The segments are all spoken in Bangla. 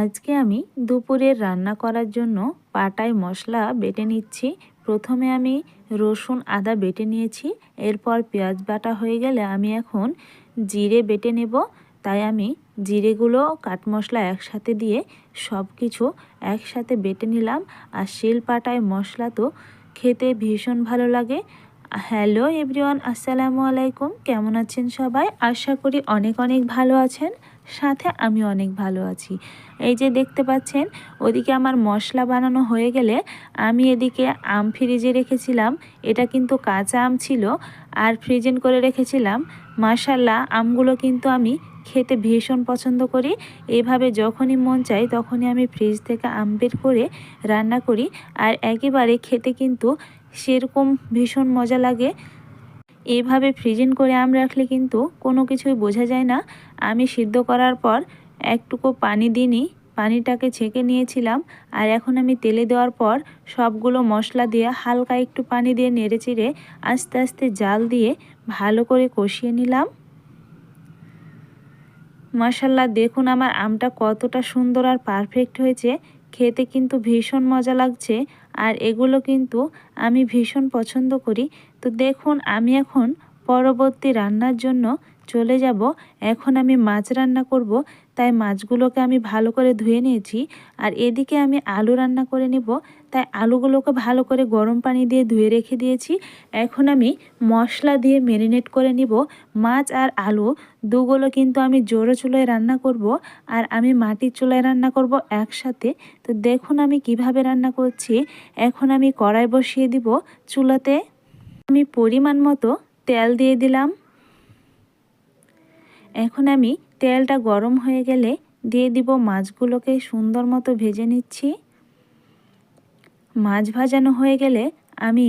আজকে আমি দুপুরের রান্না করার জন্য পাটায় মশলা বেটে নিচ্ছি। প্রথমে আমি রসুন আদা বেটে নিয়েছি, এরপর পেঁয়াজ বাটা হয়ে গেলে আমি এখন জিরে বেটে নেব। তাই আমি জিরেগুলো কাট মশলা একসাথে দিয়ে সব কিছু একসাথে বেটে নিলাম। আর শিল পাটায় মশলা তো খেতে ভীষণ ভালো লাগে। হ্যালো এভরিওয়ান, আসসালামু আলাইকুম। কেমন আছেন সবাই? আশা করি অনেক অনেক ভালো আছেন, সাথে আমি অনেক ভালো আছি। এই যে দেখতে পাচ্ছেন, ওদিকে আমার মশলা বানানো হয়ে গেলে আমি এদিকে আম ফ্রিজে রেখেছিলাম। এটা কিন্তু কাঁচা আম ছিল আর ফ্রিজেন করে রেখেছিলাম। মাশাআল্লাহ, আমগুলো কিন্তু আমি খেতে ভীষণ পছন্দ করি। এইভাবে যখনই মন চায় তখনই আমি ফ্রিজ থেকে আম বের করে রান্না করি, আর একেবারে খেতে কিন্তু সেরকম ভীষণ মজা লাগে। এইভাবে ফ্রিজিং করে আম রাখলে কিন্তু কোনো কিছুই বোঝা যায় না। আমি সিদ্ধ করার পর একটুকু পানি দিইনি, পানিটাকে ছেঁকে নিয়েছিলাম। আর এখন আমি তেলে দেওয়ার পর সবগুলো মশলা দিয়ে হালকা একটু পানি দিয়ে নেড়েচেড়ে আস্তে আস্তে জাল দিয়ে ভালো করে কষিয়ে নিলাম। মাশাআল্লাহ, দেখুন আমার আমটা কতটা সুন্দর আর পারফেক্ট হয়েছে। খেতে কিন্তু ভীষণ মজা লাগছে, আর এগুলো কিন্তু আমি ভীষণ পছন্দ করি। তো দেখুন, আমি এখন পরবর্তী রান্নার জন্য চলে যাব। এখন আমি মাছ রান্না করব, তাই মাছগুলোকে আমি ভালো করে ধুয়ে নিয়েছি। আর এদিকে আমি আলু রান্না করে নেব, তাই আলুগুলোকে ভালো করে গরম পানি দিয়ে ধুয়ে রেখে দিয়েছি। এখন আমি মশলা দিয়ে ম্যারিনেট করে নিব। মাছ আর আলু দুগুলো কিন্তু আমি জোরে চুলায় রান্না করব, আর আমি মাটির চুলায় রান্না করব একসাথে। তো দেখুন আমি কিভাবে রান্না করছি। এখন আমি কড়াই বসিয়ে দিব চুলাতে। আমি পরিমাণ মতো তেল দিয়ে দিলাম। এখন আমি তেলটা গরম হয়ে গেলে দিয়ে দিব মাছগুলোকে সুন্দর মতো ভেজে নিচ্ছি। মাছ ভাজানো হয়ে গেলে আমি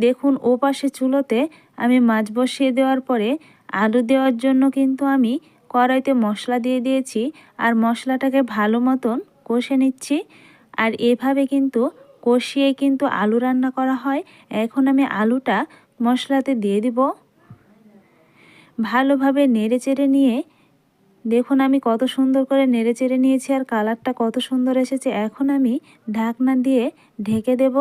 দেখুন ও পাশে চুলোতে আমি মাছ বসিয়ে দেওয়ার পরে আলু দেওয়ার জন্য কিন্তু আমি কড়াইতে মশলা দিয়ে দিয়েছি, আর মশলাটাকে ভালো মতন কষে নিচ্ছি। আর এভাবে কিন্তু কষিয়ে কিন্তু আলু রান্না করা হয়। এখন আমি আলুটা মশলাতে দিয়ে দিব, ভালোভাবে নেড়েচেড়ে নিয়ে দেখুন আমি কত সুন্দর করে নেড়েচেড়ে নিয়েছি, আর কালারটা কত সুন্দর এসেছে। এখন আমি ঢাকনা দিয়ে ঢেকে দেব।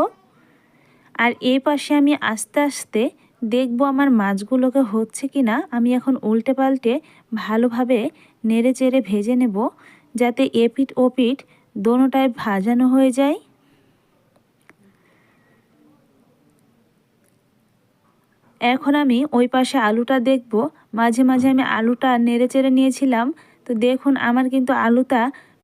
আর এই পাশে আমি আস্তে আস্তে দেখব আমার মাছগুলোকে হচ্ছে কি না। আমি এখন উল্টে পাল্টে ভালোভাবে নেড়ে চেড়ে ভেজে নেব, যাতে এপিঠ ওপিঠ দোনোটায় ভাজানো হয়ে যায়। এখন আমি ওই পাশে আলুটা দেখব। মাঝে মাঝে আমি আলুটা নেড়ে চেড়ে নিয়েছিলাম। তো দেখুন আমার কিন্তু আলুটা